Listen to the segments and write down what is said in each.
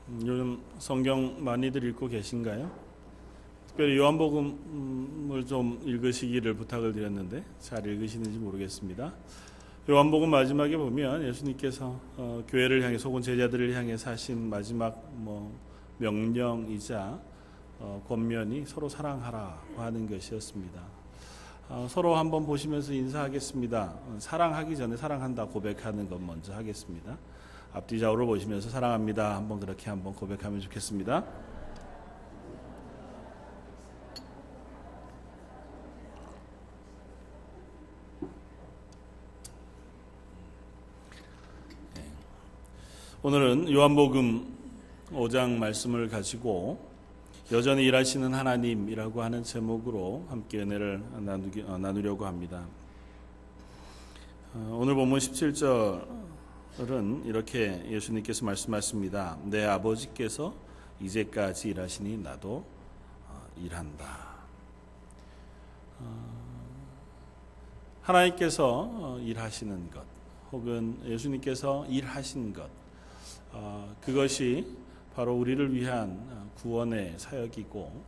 요즘 성경 많이들 읽고 계신가요? 특별히 요한복음을 좀 읽으시기를 부탁을 드렸는데 잘 읽으시는지 모르겠습니다. 요한복음 마지막에 보면 예수님께서 교회를 향해 속은 제자들을 향해서 하신 마지막 명령이자 권면이 서로 사랑하라고 하는 것이었습니다. 서로 한번 보시면서 인사하겠습니다. 사랑하기 전에 사랑한다 고백하는 것 먼저 하겠습니다. 앞뒤 좌우를 보시면서 사랑합니다. 한번 그렇게 한번 고백하면 좋겠습니다. 오늘은 요한복음 5장 말씀을 가지고 여전히 일하시는 하나님이라고 하는 제목으로 함께 은혜를 나누려고 합니다. 오늘 본문 17절은 이렇게 예수님께서 말씀하십니다. 내 아버지께서 이제까지 일하시니 나도 일한다. 하나님께서 일하시는 것 혹은 예수님께서 일하신 것, 그것이 바로 우리를 위한 구원의 사역이고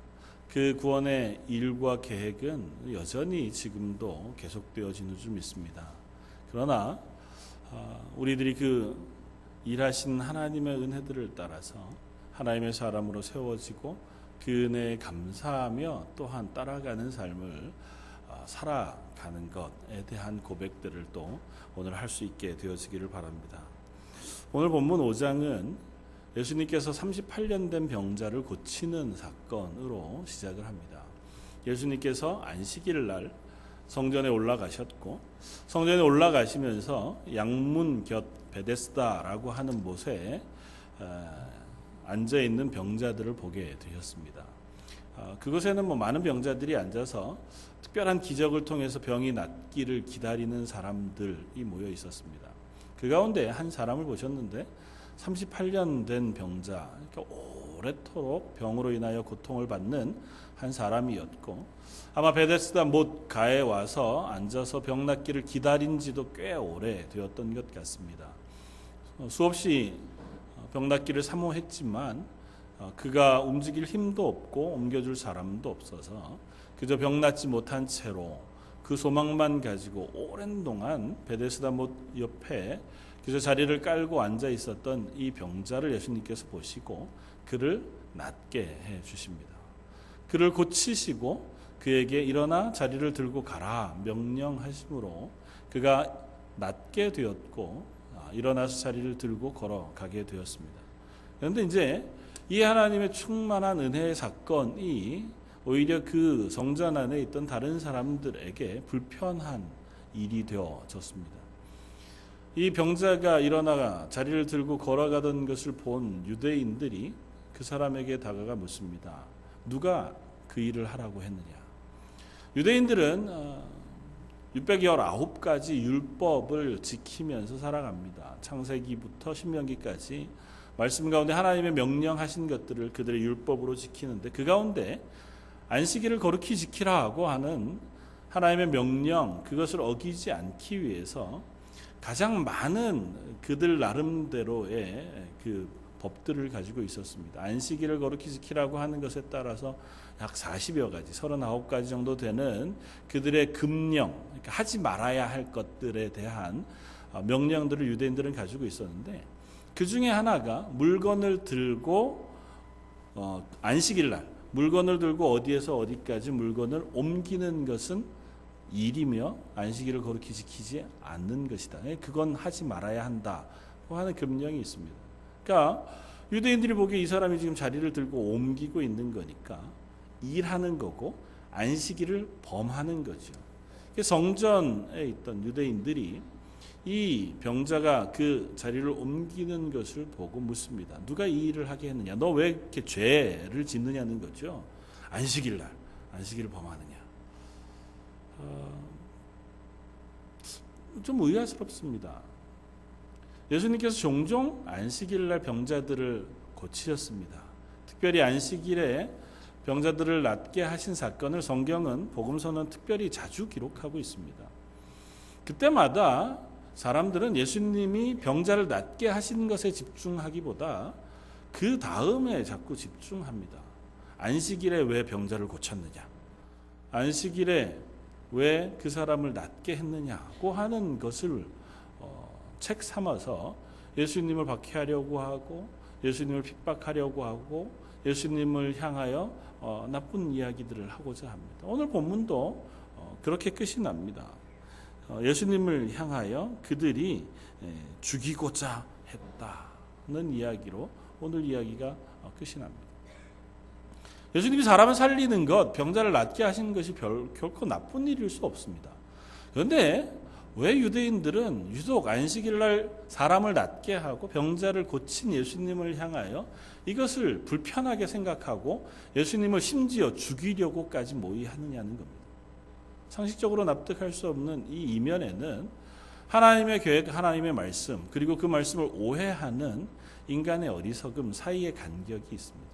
그 구원의 일과 계획은 여전히 지금도 계속되어지는 줄 믿습니다. 그러나 우리들이 그 일하신 하나님의 은혜들을 따라서 하나님의 사람으로 세워지고 그 은혜에 감사하며 또한 따라가는 삶을 살아가는 것에 대한 고백들을 또 오늘 할 수 있게 되어지기를 바랍니다. 오늘 본문 5장은 예수님께서 38년 된 병자를 고치는 사건으로 시작을 합니다. 예수님께서 안식일 날 성전에 올라가셨고 성전에 올라가시면서 양문 곁 베데스다라고 하는 곳에 앉아있는 병자들을 보게 되셨습니다. 그곳에는 많은 병자들이 앉아서 특별한 기적을 통해서 병이 낫기를 기다리는 사람들이 모여 있었습니다. 그 가운데 한 사람을 보셨는데 38년 된 병자, 그러니까 오래도록 병으로 인하여 고통을 받는 한 사람이었고 아마 베데스다 못 가에 와서 앉아서 병 낫기를 기다린 지도 꽤 오래 되었던 것 같습니다. 수없이 병 낫기를 사모했지만 그가 움직일 힘도 없고 옮겨줄 사람도 없어서 그저 병 낫지 못한 채로 그 소망만 가지고 오랜 동안 베데스다 못 옆에 그저 자리를 깔고 앉아 있었던 이 병자를 예수님께서 보시고 그를 낫게 해 주십니다. 그를 고치시고 그에게 일어나 자리를 들고 가라 명령하심으로 그가 낫게 되었고 일어나서 자리를 들고 걸어가게 되었습니다. 그런데 이제 이 하나님의 충만한 은혜의 사건이 오히려 그 성전 안에 있던 다른 사람들에게 불편한 일이 되어졌습니다. 이 병자가 일어나 자리를 들고 걸어가던 것을 본 유대인들이 그 사람에게 다가가 묻습니다. 누가 그 일을 하라고 했느냐? 유대인들은 619가지 율법을 지키면서 살아갑니다. 창세기부터 신명기까지 말씀 가운데 하나님의 명령하신 것들을 그들의 율법으로 지키는데 그 가운데 안식일을 거룩히 지키라고 하는 하나님의 명령, 그것을 어기지 않기 위해서 가장 많은 그들 나름대로의 그 법들을 가지고 있었습니다. 안식일을 거룩히 지키라고 하는 것에 따라서 약 40여 가지, 39가지 정도 되는 그들의 금령, 그러니까 하지 말아야 할 것들에 대한 명령들을 유대인들은 가지고 있었는데 그 중에 하나가 물건을 들고 안식일 날 물건을 들고 어디에서 어디까지 물건을 옮기는 것은 일이며 안식일을 거룩히 지키지 않는 것이다. 그건 하지 말아야 한다고 하는 금령이 있습니다. 그러니까 유대인들이 보기에 이 사람이 지금 자리를 들고 옮기고 있는 거니까 일하는 거고 안식일을 범하는 거죠. 성전에 있던 유대인들이 이 병자가 그 자리를 옮기는 것을 보고 묻습니다. 누가 이 일을 하게 했느냐? 너 왜 이렇게 죄를 짓느냐는 거죠. 안식일 날 안식일을 범하느냐? 좀 의아스럽습니다. 예수님께서 종종 안식일 날 병자들을 고치셨습니다. 특별히 안식일에 병자들을 낫게 하신 사건을 성경은 복음서는 특별히 자주 기록하고 있습니다. 그때마다 사람들은 예수님이 병자를 낫게 하신 것에 집중하기보다 그 다음에 자꾸 집중합니다. 안식일에 왜 병자를 고쳤느냐? 안식일에 왜 그 사람을 낫게 했느냐고 하는 것을 책 삼아서 예수님을 박해하려고 하고 예수님을 핍박하려고 하고 예수님을 향하여 나쁜 이야기들을 하고자 합니다. 오늘 본문도 그렇게 끝이 납니다. 예수님을 향하여 그들이 죽이고자 했다는 이야기로 오늘 이야기가 끝이 납니다. 예수님이 사람을 살리는 것, 병자를 낫게 하신 것이 결코 나쁜 일일 수 없습니다. 그런데 왜 유대인들은 유독 안식일날 사람을 낫게 하고 병자를 고친 예수님을 향하여 이것을 불편하게 생각하고 예수님을 심지어 죽이려고까지 모의하느냐는 겁니다. 상식적으로 납득할 수 없는 이 이면에는 하나님의 계획, 하나님의 말씀, 그리고 그 말씀을 오해하는 인간의 어리석음 사이의 간격이 있습니다.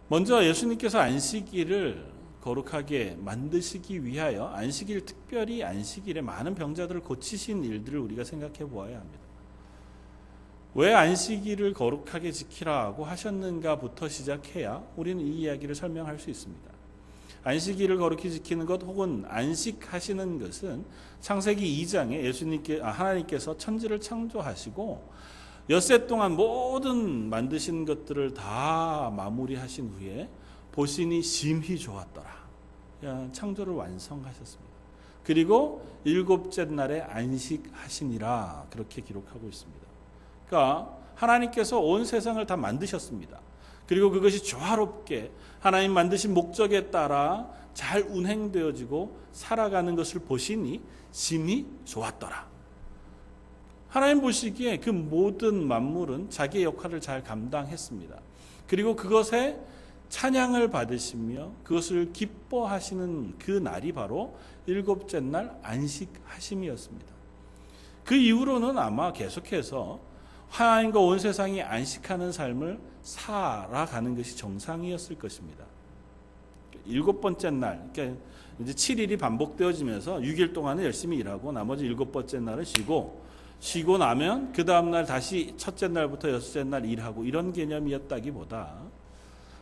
먼저 예수님께서 안식일을 거룩하게 만드시기 위하여 안식일, 특별히 안식일에 많은 병자들을 고치신 일들을 우리가 생각해 보아야 합니다. 왜 안식일을 거룩하게 지키라고 하셨는가부터 시작해야 우리는 이 이야기를 설명할 수 있습니다. 안식일을 거룩히 지키는 것 혹은 안식하시는 것은 창세기 2장에 하나님께서 천지를 창조하시고 엿새 동안 모든 만드신 것들을 다 마무리하신 후에 보시니 심히 좋았더라. 창조를 완성하셨습니다. 그리고 일곱째 날에 안식하시니라 그렇게 기록하고 있습니다. 그러니까 하나님께서 온 세상을 다 만드셨습니다. 그리고 그것이 조화롭게 하나님 만드신 목적에 따라 잘 운행되어지고 살아가는 것을 보시니 심히 좋았더라. 하나님 보시기에 그 모든 만물은 자기의 역할을 잘 감당했습니다. 그리고 그것에 찬양을 받으시며 그것을 기뻐하시는 그 날이 바로 일곱째 날 안식하심이었습니다. 그 이후로는 아마 계속해서 하나님과 온 세상이 안식하는 삶을 살아가는 것이 정상이었을 것입니다. 일곱 번째 날, 그러니까 이제 7일이 반복되어지면서 6일 동안은 열심히 일하고 나머지 일곱 번째 날은 쉬고 나면 그 다음 날 다시 첫째 날부터 여섯째 날 일하고 이런 개념이었다기보다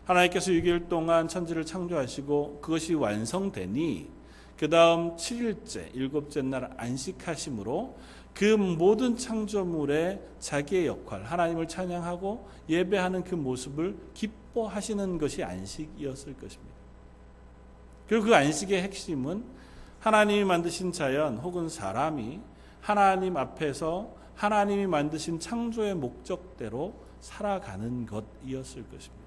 하나님께서 6일 동안 천지를 창조하시고 그것이 완성되니 그 다음 7일째 일곱째 날 안식하심으로 그 모든 창조물의 자기의 역할, 하나님을 찬양하고 예배하는 그 모습을 기뻐하시는 것이 안식이었을 것입니다. 그리고 그 안식의 핵심은 하나님이 만드신 자연 혹은 사람이 하나님 앞에서 하나님이 만드신 창조의 목적대로 살아가는 것이었을 것입니다.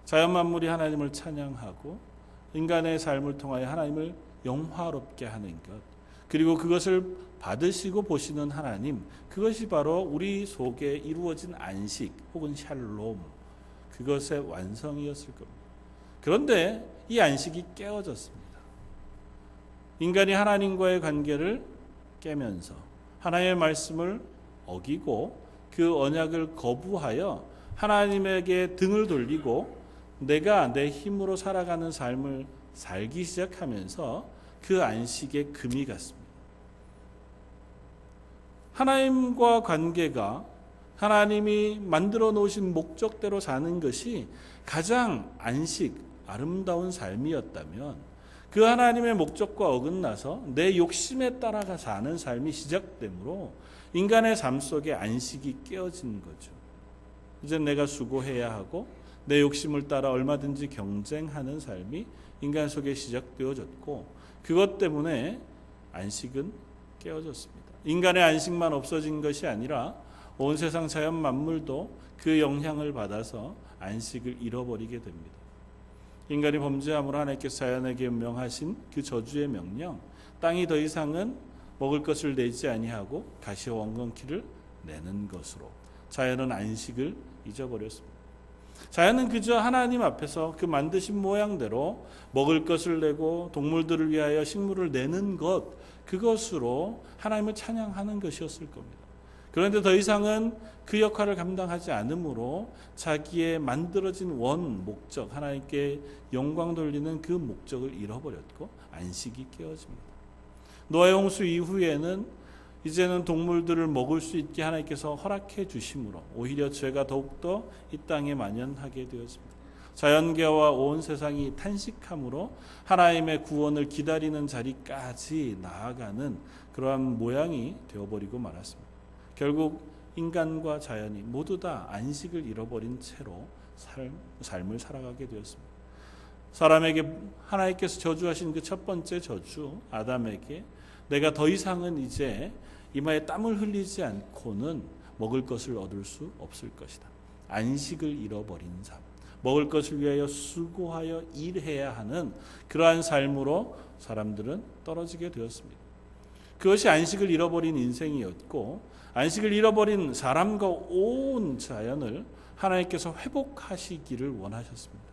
자연 만물이 하나님을 찬양하고 인간의 삶을 통하여 하나님을 영화롭게 하는 것, 그리고 그것을 받으시고 보시는 하나님, 그것이 바로 우리 속에 이루어진 안식 혹은 샬롬, 그것의 완성이었을 겁니다. 그런데 이 안식이 깨어졌습니다. 인간이 하나님과의 관계를 깨면서 하나님의 말씀을 어기고 그 언약을 거부하여 하나님에게 등을 돌리고 내가 내 힘으로 살아가는 삶을 살기 시작하면서 그 안식에 금이 갔습니다. 하나님과 관계가 하나님이 만들어 놓으신 목적대로 사는 것이 가장 안식, 아름다운 삶이었다면 그 하나님의 목적과 어긋나서 내 욕심에 따라가 사는 삶이 시작되므로 인간의 삶 속에 안식이 깨어진 거죠. 이제 내가 수고해야 하고 내 욕심을 따라 얼마든지 경쟁하는 삶이 인간 속에 시작되어졌고 그것 때문에 안식은 깨어졌습니다. 인간의 안식만 없어진 것이 아니라 온 세상 자연 만물도 그 영향을 받아서 안식을 잃어버리게 됩니다. 인간이 범죄함으로 하나님께서 자연에게 명하신 그 저주의 명령, 땅이 더 이상은 먹을 것을 내지 아니하고 가시와 엉겅퀴를 내는 것으로 자연은 안식을 잊어버렸습니다. 자연은 그저 하나님 앞에서 그 만드신 모양대로 먹을 것을 내고 동물들을 위하여 식물을 내는 것, 그것으로 하나님을 찬양하는 것이었을 겁니다. 그런데 더 이상은 그 역할을 감당하지 않으므로 자기의 만들어진 원 목적, 하나님께 영광 돌리는 그 목적을 잃어버렸고 안식이 깨어집니다. 노아의 홍수 이후에는 이제는 동물들을 먹을 수 있게 하나님께서 허락해 주심으로 오히려 죄가 더욱더 이 땅에 만연하게 되었습니다. 자연계와 온 세상이 탄식함으로 하나님의 구원을 기다리는 자리까지 나아가는 그러한 모양이 되어버리고 말았습니다. 결국 인간과 자연이 모두 다 안식을 잃어버린 채로 삶을 살아가게 되었습니다. 사람에게 하나님께서 저주하신 그 첫 번째 저주, 아담에게 내가 더 이상은 이제 이마에 땀을 흘리지 않고는 먹을 것을 얻을 수 없을 것이다. 안식을 잃어버린 삶, 먹을 것을 위하여 수고하여 일해야 하는 그러한 삶으로 사람들은 떨어지게 되었습니다. 그것이 안식을 잃어버린 인생이었고, 안식을 잃어버린 사람과 온 자연을 하나님께서 회복하시기를 원하셨습니다.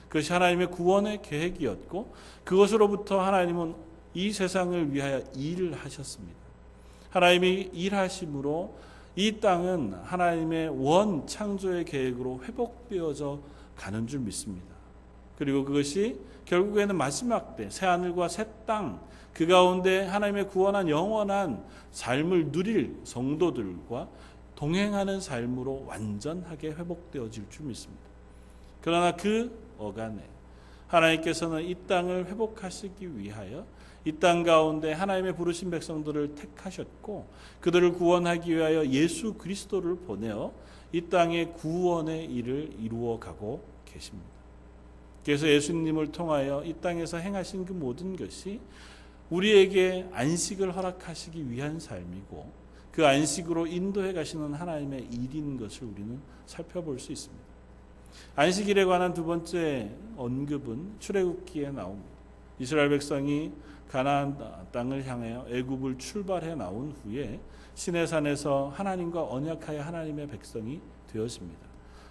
그것이 하나님의 구원의 계획이었고, 그것으로부터 하나님은 이 세상을 위하여 일을 하셨습니다. 하나님이 일하심으로 이 땅은 하나님의 원 창조의 계획으로 회복되어져 가는 줄 믿습니다. 그리고 그것이 결국에는 마지막 때 새하늘과 새 땅, 그 가운데 하나님의 구원한 영원한 삶을 누릴 성도들과 동행하는 삶으로 완전하게 회복되어질 줄 믿습니다. 그러나 그 어간에 하나님께서는 이 땅을 회복하시기 위하여 이 땅 가운데 하나님의 부르신 백성들을 택하셨고, 그들을 구원하기 위하여 예수 그리스도를 보내어 이 땅의 구원의 일을 이루어가고 계십니다. 그래서 예수님을 통하여 이 땅에서 행하신 그 모든 것이 우리에게 안식을 허락하시기 위한 삶이고, 그 안식으로 인도해 가시는 하나님의 일인 것을 우리는 살펴볼 수 있습니다. 안식일에 관한 두 번째 언급은 출애굽기에 나옵니다. 이스라엘 백성이 가나안 땅을 향하여 애굽을 출발해 나온 후에 시내산에서 하나님과 언약하여 하나님의 백성이 되어집니다.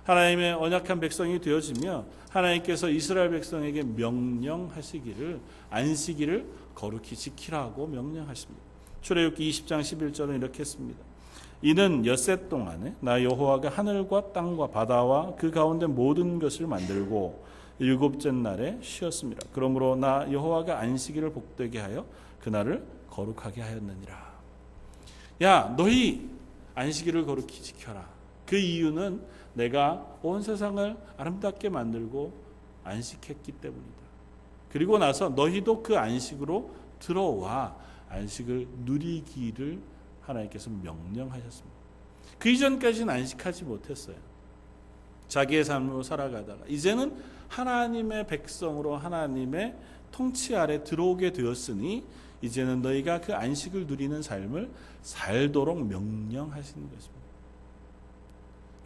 하나님의 언약한 백성이 되어지며 하나님께서 이스라엘 백성에게 명령하시기를 안식일을 거룩히 지키라고 명령하십니다. 출애굽기 20장 11절은 이렇게 했습니다. 이는 엿새 동안에 나 여호와가 하늘과 땅과 바다와 그 가운데 모든 것을 만들고 일곱째 날에 쉬었습니다. 그러므로 나 여호와가 안식일을 복되게 하여 그날을 거룩하게 하였느니라. 야, 너희 안식일을 거룩히 지켜라. 그 이유는 내가 온 세상을 아름답게 만들고 안식했기 때문이다. 그리고 나서 너희도 그 안식으로 들어와 안식을 누리기를 하나님께서 명령하셨습니다. 그 이전까지는 안식하지 못했어요. 자기의 삶으로 살아가다가 이제는 하나님의 백성으로 하나님의 통치 아래 들어오게 되었으니 이제는 너희가 그 안식을 누리는 삶을 살도록 명령하시는 것입니다.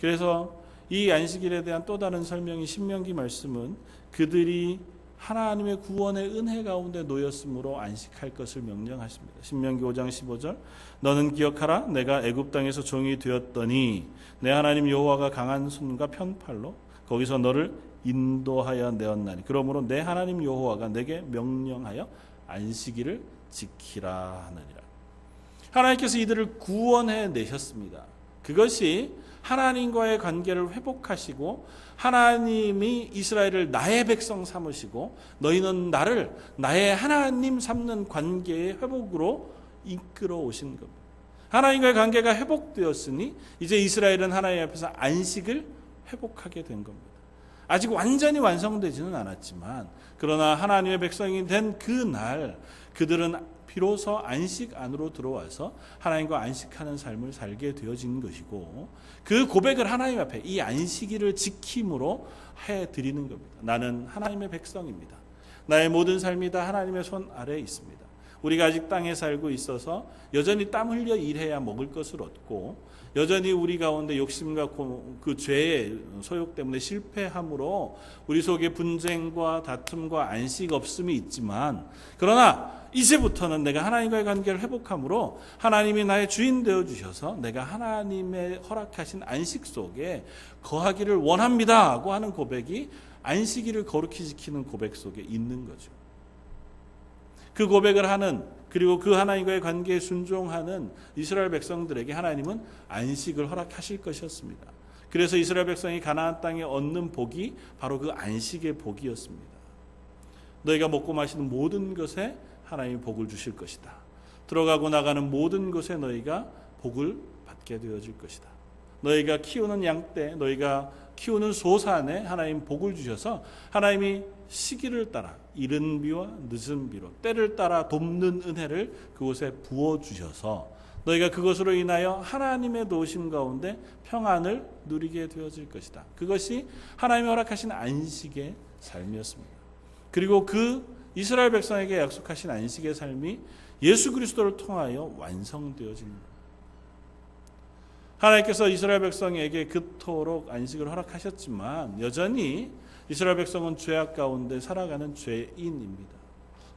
그래서 이 안식일에 대한 또 다른 설명이 신명기 말씀은 그들이 하나님의 구원의 은혜 가운데 놓였으므로 안식할 것을 명령하십니다. 신명기 5장 15절 너는 기억하라 내가 애굽 땅에서 종이 되었더니 내 하나님 여호와가 강한 손과 편팔로 거기서 너를 인도하여 내었나니 그러므로 내 하나님 여호와가 내게 명령하여 안식일을 지키라 하느니라. 하나님께서 이들을 구원해 내셨습니다. 그것이 하나님과의 관계를 회복하시고 하나님이 이스라엘을 나의 백성 삼으시고 너희는 나를 나의 하나님 삼는 관계의 회복으로 이끌어 오신 겁니다. 하나님과의 관계가 회복되었으니 이제 이스라엘은 하나님 앞에서 안식을 회복하게 된 겁니다. 아직 완전히 완성되지는 않았지만 그러나 하나님의 백성이 된 그날 그들은 비로소 안식 안으로 들어와서 하나님과 안식하는 삶을 살게 되어진 것이고 그 고백을 하나님 앞에 이 안식일을 지킴으로 해드리는 겁니다. 나는 하나님의 백성입니다. 나의 모든 삶이 다 하나님의 손 아래에 있습니다. 우리가 아직 땅에 살고 있어서 여전히 땀 흘려 일해야 먹을 것을 얻고 여전히 우리 가운데 욕심과 그 죄의 소욕 때문에 실패함으로 우리 속에 분쟁과 다툼과 안식 없음이 있지만 그러나 이제부터는 내가 하나님과의 관계를 회복함으로 하나님이 나의 주인 되어주셔서 내가 하나님의 허락하신 안식 속에 거하기를 원합니다 하고 하는 고백이 안식일을 거룩히 지키는 고백 속에 있는 거죠. 그 고백을 하는 그리고 그 하나님과의 관계에 순종하는 이스라엘 백성들에게 하나님은 안식을 허락하실 것이었습니다. 그래서 이스라엘 백성이 가나안 땅에 얻는 복이 바로 그 안식의 복이었습니다. 너희가 먹고 마시는 모든 것에 하나님이 복을 주실 것이다. 들어가고 나가는 모든 곳에 너희가 복을 받게 되어질 것이다. 너희가 키우는 양떼, 너희가 키우는 소산에 하나님 복을 주셔서 하나님이 시기를 따라 이른 비와 늦은 비로 때를 따라 돕는 은혜를 그곳에 부어주셔서 너희가 그것으로 인하여 하나님의 도우심 가운데 평안을 누리게 되어질 것이다. 그것이 하나님이 허락하신 안식의 삶이었습니다. 그리고 그 이스라엘 백성에게 약속하신 안식의 삶이 예수 그리스도를 통하여 완성되어집니다. 하나님께서 이스라엘 백성에게 그토록 안식을 허락하셨지만 여전히 이스라엘 백성은 죄악 가운데 살아가는 죄인입니다.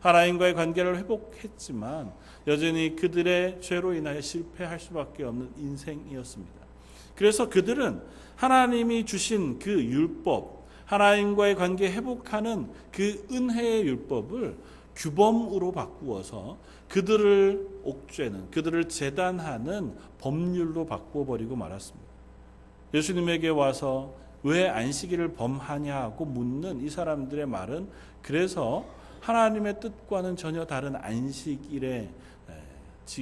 하나님과의 관계를 회복했지만 여전히 그들의 죄로 인하여 실패할 수밖에 없는 인생이었습니다. 그래서 그들은 하나님이 주신 그 율법, 하나님과의 관계 회복하는 그 은혜의 율법을 규범으로 바꾸어서 그들을 옥죄는, 그들을 제단하는 법률로 바꿔버리고 말았습니다. 예수님에게 와서 왜 안식일을 범하냐고 묻는 이 사람들의 말은 그래서 하나님의 뜻과는 전혀 다른 안식일의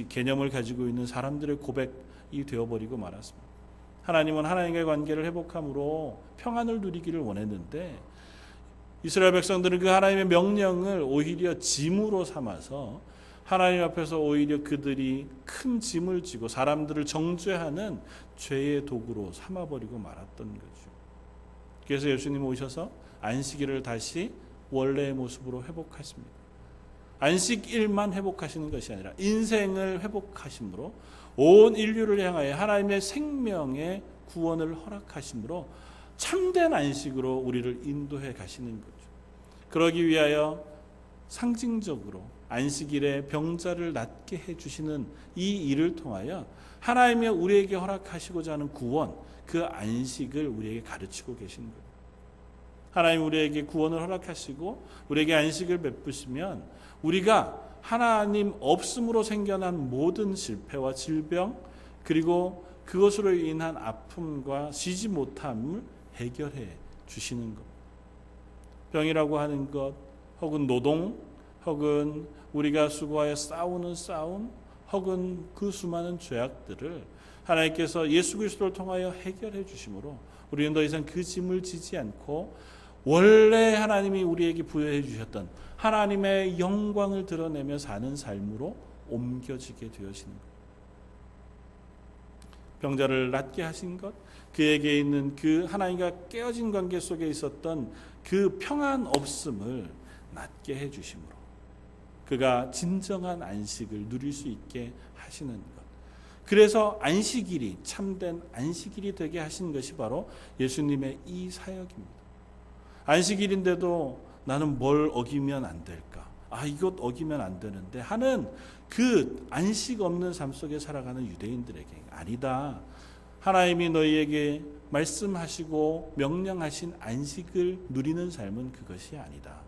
개념을 가지고 있는 사람들의 고백이 되어버리고 말았습니다. 하나님은 하나님과의 관계를 회복함으로 평안을 누리기를 원했는데 이스라엘 백성들은 그 하나님의 명령을 오히려 짐으로 삼아서 하나님 앞에서 오히려 그들이 큰 짐을 지고 사람들을 정죄하는 죄의 도구로 삼아버리고 말았던 거죠. 그래서 예수님 오셔서 안식일을 다시 원래의 모습으로 회복하십니다. 안식일만 회복하시는 것이 아니라 인생을 회복하심으로 온 인류를 향하여 하나님의 생명의 구원을 허락하심으로 참된 안식으로 우리를 인도해 가시는 거죠. 그러기 위하여 상징적으로 안식일에 병자를 낫게 해주시는 이 일을 통하여 하나님이 우리에게 허락하시고자 하는 구원, 그 안식을 우리에게 가르치고 계신 거예요. 하나님 우리에게 구원을 허락하시고 우리에게 안식을 베푸시면 우리가 하나님 없음으로 생겨난 모든 실패와 질병 그리고 그것으로 인한 아픔과 쉬지 못함을 해결해 주시는 겁니다. 병이라고 하는 것 혹은 노동 혹은 우리가 수고하여 싸우는 싸움 혹은 그 수많은 죄악들을 하나님께서 예수 그리스도를 통하여 해결해 주심으로 우리는 더 이상 그 짐을 지지 않고 원래 하나님이 우리에게 부여해 주셨던 하나님의 영광을 드러내며 사는 삶으로 옮겨지게 되어지는 것. 병자를 낫게 하신 것, 그에게 있는 그 하나님과 깨어진 관계 속에 있었던 그 평안 없음을 낫게 해 주심으로 그가 진정한 안식을 누릴 수 있게 하시는 것. 그래서 안식일이 참된 안식일이 되게 하신 것이 바로 예수님의 이 사역입니다. 안식일인데도 나는 뭘 어기면 안 될까? 이것 어기면 안 되는데 하는 그 안식 없는 삶 속에 살아가는 유대인들에게 아니다. 하나님이 너희에게 말씀하시고 명령하신 안식을 누리는 삶은 그것이 아니다.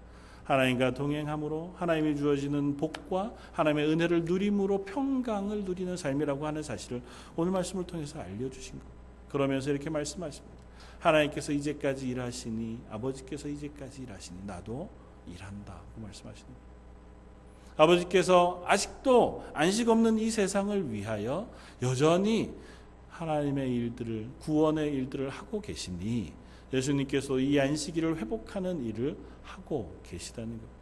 하나님과 동행함으로 하나님이 주어지는 복과 하나님의 은혜를 누림으로 평강을 누리는 삶이라고 하는 사실을 오늘 말씀을 통해서 알려주신 것. 그러면서 이렇게 말씀하십니다. 하나님께서 이제까지 일하시니 아버지께서 이제까지 일하시니 나도 일한다고 말씀하시는 거예요. 아버지께서 아직도 안식 없는 이 세상을 위하여 여전히 하나님의 일들을 구원의 일들을 하고 계시니 예수님께서 이 안식일을 회복하는 일을 하고 계시다는 겁니다.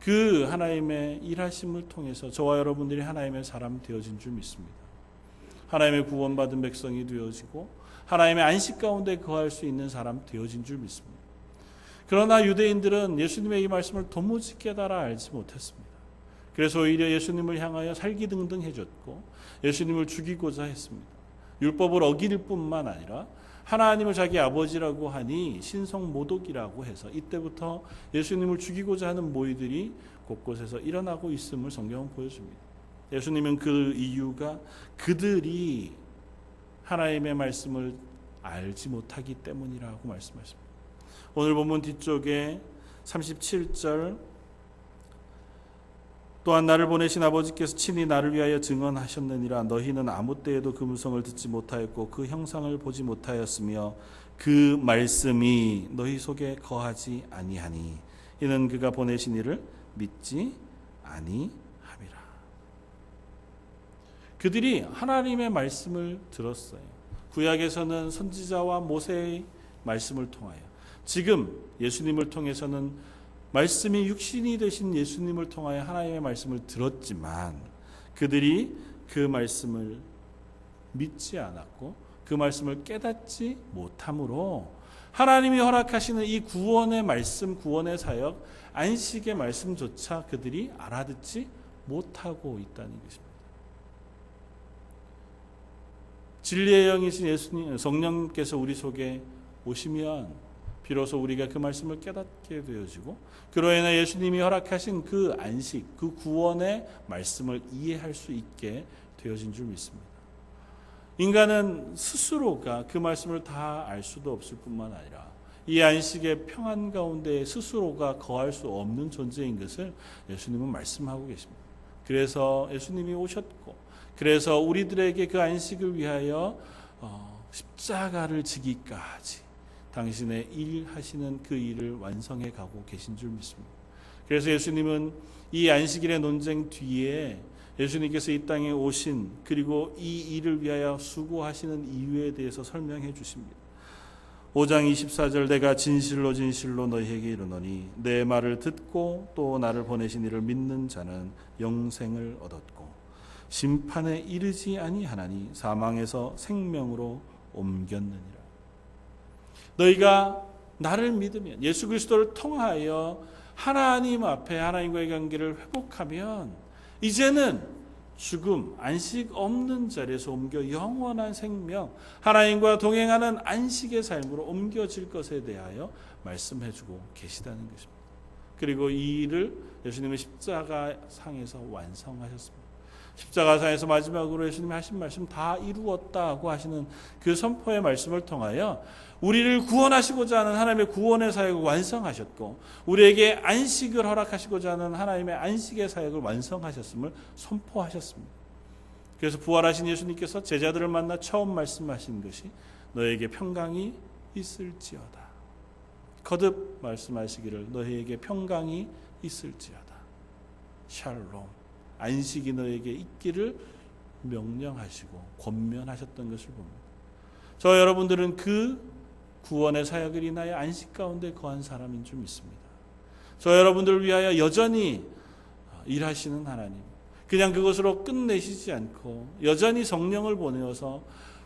그 하나님의 일하심을 통해서 저와 여러분들이 하나님의 사람 되어진 줄 믿습니다. 하나님의 구원받은 백성이 되어지고 하나님의 안식 가운데 거할 수 있는 사람 되어진 줄 믿습니다. 그러나 유대인들은 예수님의 이 말씀을 도무지 깨달아 알지 못했습니다. 그래서 오히려 예수님을 향하여 살기등등해졌고 예수님을 죽이고자 했습니다. 율법을 어길 뿐만 아니라 하나님을 자기 아버지라고 하니 신성모독이라고 해서 이때부터 예수님을 죽이고자 하는 모의들이 곳곳에서 일어나고 있음을 성경은 보여줍니다. 예수님은 그 이유가 그들이 하나님의 말씀을 알지 못하기 때문이라고 말씀하십니다. 오늘 본문 뒤쪽에 37절 또한 나를 보내신 아버지께서 친히 나를 위하여 증언하셨느니라. 너희는 아무 때에도 그 음성을 듣지 못하였고 그 형상을 보지 못하였으며 그 말씀이 너희 속에 거하지 아니하니 이는 그가 보내신 이를 믿지 아니함이라. 그들이 하나님의 말씀을 들었어요. 구약에서는 선지자와 모세의 말씀을 통하여, 지금 예수님을 통해서는 말씀이 육신이 되신 예수님을 통하여 하나님의 말씀을 들었지만 그들이 그 말씀을 믿지 않았고 그 말씀을 깨닫지 못함으로 하나님이 허락하시는 이 구원의 말씀, 구원의 사역, 안식의 말씀조차 그들이 알아듣지 못하고 있다는 것입니다. 진리의 영이신 예수님, 성령께서 우리 속에 오시면 비로소 우리가 그 말씀을 깨닫게 되어지고 그로 인해 예수님이 허락하신 그 안식, 그 구원의 말씀을 이해할 수 있게 되어진 줄 믿습니다. 인간은 스스로가 그 말씀을 다 알 수도 없을 뿐만 아니라 이 안식의 평안 가운데 스스로가 거할 수 없는 존재인 것을 예수님은 말씀하고 계십니다. 그래서 예수님이 오셨고 그래서 우리들에게 그 안식을 위하여 십자가를 지기까지 당신의 일하시는 그 일을 완성해 가고 계신 줄 믿습니다. 그래서 예수님은 이 안식일의 논쟁 뒤에 예수님께서 이 땅에 오신 그리고 이 일을 위하여 수고하시는 이유에 대해서 설명해 주십니다. 5장 24절 내가 진실로 진실로 너희에게 이르노니 내 말을 듣고 또 나를 보내신 이를 믿는 자는 영생을 얻었고 심판에 이르지 아니하나니 사망에서 생명으로 옮겼느니라. 너희가 나를 믿으면 예수 그리스도를 통하여 하나님 앞에 하나님과의 관계를 회복하면 이제는 죽음, 안식 없는 자리에서 옮겨 영원한 생명, 하나님과 동행하는 안식의 삶으로 옮겨질 것에 대하여 말씀해주고 계시다는 것입니다. 그리고 이 일을 예수님은 십자가상에서 완성하셨습니다. 십자가상에서 마지막으로 예수님이 하신 말씀 다 이루었다고 하시는 그 선포의 말씀을 통하여 우리를 구원하시고자 하는 하나님의 구원의 사역을 완성하셨고 우리에게 안식을 허락하시고자 하는 하나님의 안식의 사역을 완성하셨음을 선포하셨습니다. 그래서 부활하신 예수님께서 제자들을 만나 처음 말씀하신 것이 너에게 평강이 있을지어다. 거듭 말씀하시기를 너희에게 평강이 있을지어다. 샬롬. 안식이 너에게 있기를 명령하시고 권면하셨던 것을 봅니다. 저 여러분들은 그 구원의 사역을 인하여 안식 가운데 거한 사람인 줄 믿습니다. 저 여러분들을 위하여 여전히 일하시는 하나님, 그냥 그것으로 끝내시지 않고 여전히 성령을 보내어서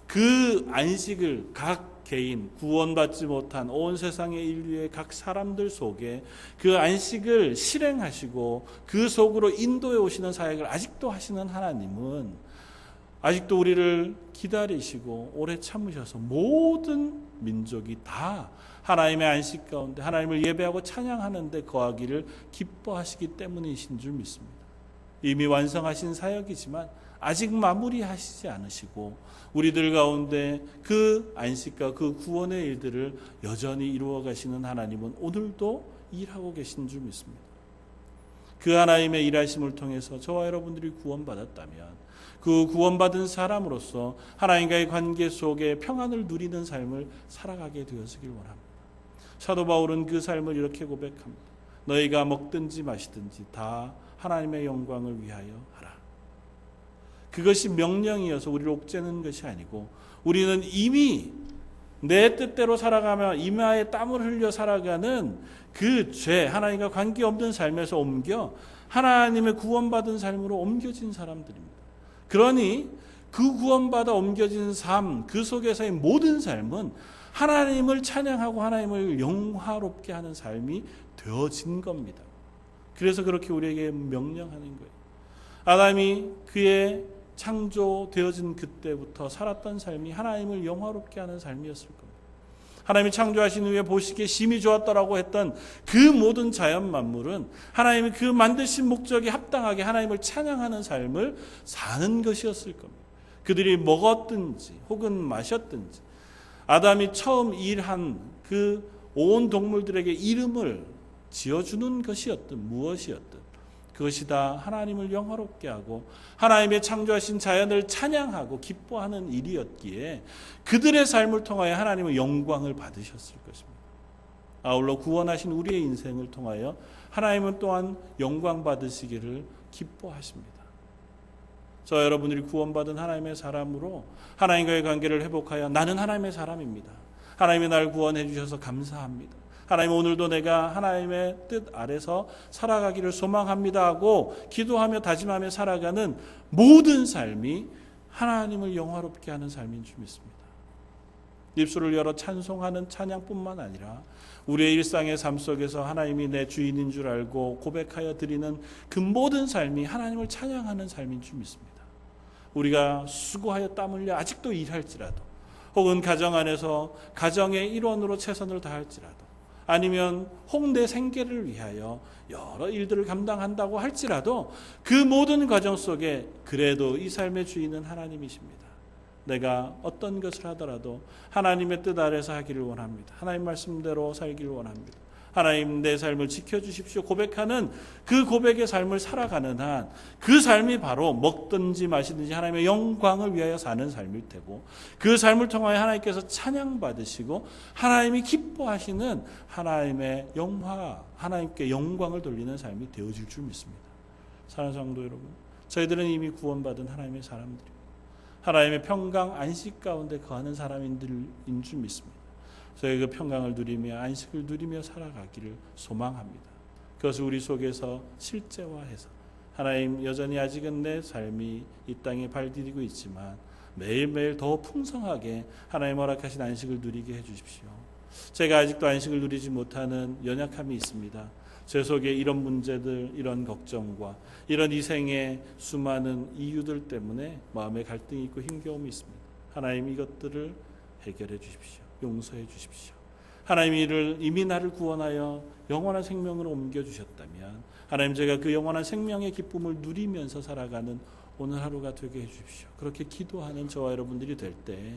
그 안식을 각 개인, 구원받지 못한 온 세상의 인류의 각 사람들 속에 그 안식을 실행하시고 그 속으로 인도해 오시는 사역을 아직도 하시는 하나님은 아직도 우리를 기다리시고 오래 참으셔서 모든 민족이 다 하나님의 안식 가운데 하나님을 예배하고 찬양하는 데 거하기를 기뻐하시기 때문이신 줄 믿습니다. 이미 완성하신 사역이지만 아직 마무리하시지 않으시고 우리들 가운데 그 안식과 그 구원의 일들을 여전히 이루어 가시는 하나님은 오늘도 일하고 계신 줄 믿습니다. 그 하나님의 일하심을 통해서 저와 여러분들이 구원받았다면 그 구원받은 사람으로서 하나님과의 관계 속에 평안을 누리는 삶을 살아가게 되어지길 원합니다. 사도 바울은 그 삶을 이렇게 고백합니다. 너희가 먹든지 마시든지 다 하나님의 영광을 위하여 하라. 그것이 명령이어서 우리를 옥죄는 것이 아니고 우리는 이미 내 뜻대로 살아가며 이마에 땀을 흘려 살아가는 그 죄, 하나님과 관계없는 삶에서 옮겨 하나님의 구원받은 삶으로 옮겨진 사람들입니다. 그러니 그 구원받아 옮겨진 삶, 그 속에서의 모든 삶은 하나님을 찬양하고 하나님을 영화롭게 하는 삶이 되어진 겁니다. 그래서 그렇게 우리에게 명령하는 거예요. 아담이 그의 창조되어진 그때부터 살았던 삶이 하나님을 영화롭게 하는 삶이었을 겁니다. 하나님이 창조하신 후에 보시기에 심히 좋았다라고 했던 그 모든 자연 만물은 하나님이 그 만드신 목적에 합당하게 하나님을 찬양하는 삶을 사는 것이었을 겁니다. 그들이 먹었든지 혹은 마셨든지 아담이 처음 일한 그 온 동물들에게 이름을 지어주는 것이었든 무엇이었든 그것이 다 하나님을 영화롭게 하고 하나님의 창조하신 자연을 찬양하고 기뻐하는 일이었기에 그들의 삶을 통하여 하나님의 영광을 받으셨을 것입니다. 아울러 구원하신 우리의 인생을 통하여 하나님은 또한 영광 받으시기를 기뻐하십니다. 저 여러분들이 구원받은 하나님의 사람으로 하나님과의 관계를 회복하여 나는 하나님의 사람입니다. 하나님이 날 구원해 주셔서 감사합니다. 하나님 오늘도 내가 하나님의 뜻 아래서 살아가기를 소망합니다 하고 기도하며 다짐하며 살아가는 모든 삶이 하나님을 영화롭게 하는 삶인 줄 믿습니다. 입술을 열어 찬송하는 찬양뿐만 아니라 우리의 일상의 삶 속에서 하나님이 내 주인인 줄 알고 고백하여 드리는 그 모든 삶이 하나님을 찬양하는 삶인 줄 믿습니다. 우리가 수고하여 땀 흘려 아직도 일할지라도 혹은 가정 안에서 가정의 일원으로 최선을 다할지라도 아니면 혹 내 생계를 위하여 여러 일들을 감당한다고 할지라도 그 모든 과정 속에 그래도 이 삶의 주인은 하나님이십니다. 내가 어떤 것을 하더라도 하나님의 뜻 아래서 하기를 원합니다. 하나님 말씀대로 살기를 원합니다. 하나님 내 삶을 지켜주십시오 고백하는 그 고백의 삶을 살아가는 한 그 삶이 바로 먹든지 마시든지 하나님의 영광을 위하여 사는 삶일 테고 그 삶을 통하여 하나님께서 찬양받으시고 하나님이 기뻐하시는 하나님의 영화, 하나님께 영광을 돌리는 삶이 되어질 줄 믿습니다. 사랑하는 성도 여러분, 저희들은 이미 구원받은 하나님의 사람들입니다. 하나님의 평강 안식 가운데 거하는 사람인 줄 믿습니다. 저희 그 평강을 누리며 안식을 누리며 살아가기를 소망합니다. 그것을 우리 속에서 실제화해서 하나님 여전히 아직은 내 삶이 이 땅에 발디디고 있지만 매일매일 더 풍성하게 하나님 허락하신 안식을 누리게 해주십시오. 제가 아직도 안식을 누리지 못하는 연약함이 있습니다. 제 속에 이런 문제들, 이런 걱정과 이런 이생의 수많은 이유들 때문에 마음에 갈등이 있고 힘겨움이 있습니다. 하나님 이것들을 해결해 주십시오. 용서해 주십시오. 하나님이 이미 나를 구원하여 영원한 생명으로 옮겨주셨다면 하나님 제가 그 영원한 생명의 기쁨을 누리면서 살아가는 오늘 하루가 되게 해주십시오. 그렇게 기도하는 저와 여러분들이 될 때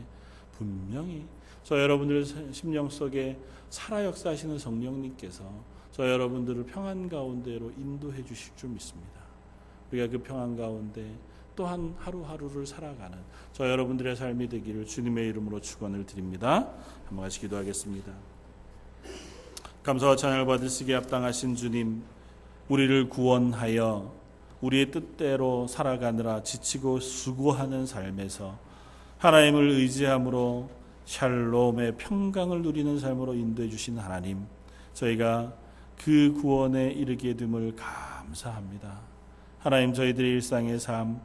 분명히 저 여러분들 심령 속에 살아 역사하시는 성령님께서 저 여러분들을 평안 가운데로 인도해 주실 줄 믿습니다. 우리가 그 평안 가운데 또한 하루하루를 살아가는 저 여러분들의 삶이 되기를 주님의 이름으로 축원을 드립니다. 한번 같이 기도하겠습니다. 감사와 찬양을 받으시기에 합당하신 주님, 우리를 구원하여 우리의 뜻대로 살아가느라 지치고 수고하는 삶에서 하나님을 의지함으로 샬롬의 평강을 누리는 삶으로 인도해 주신 하나님, 저희가 그 구원에 이르게 됨을 감사합니다. 하나님, 저희들의 일상의 삶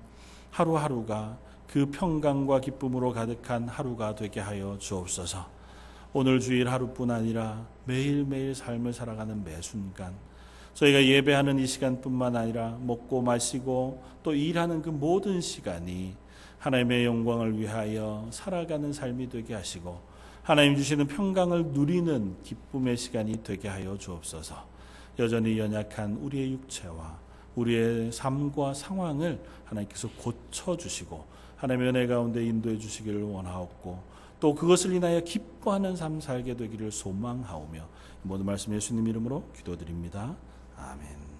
하루하루가 그 평강과 기쁨으로 가득한 하루가 되게 하여 주옵소서. 오늘 주일 하루뿐 아니라 매일매일 삶을 살아가는 매 순간 저희가 예배하는 이 시간뿐만 아니라 먹고 마시고 또 일하는 그 모든 시간이 하나님의 영광을 위하여 살아가는 삶이 되게 하시고 하나님 주시는 평강을 누리는 기쁨의 시간이 되게 하여 주옵소서. 여전히 연약한 우리의 육체와 우리의 삶과 상황을 하나님께서 고쳐주시고 하나님의 은혜 가운데 인도해 주시기를 원하옵고 또 그것을 인하여 기뻐하는 삶 살게 되기를 소망하오며 모든 말씀 예수님 이름으로 기도드립니다. 아멘.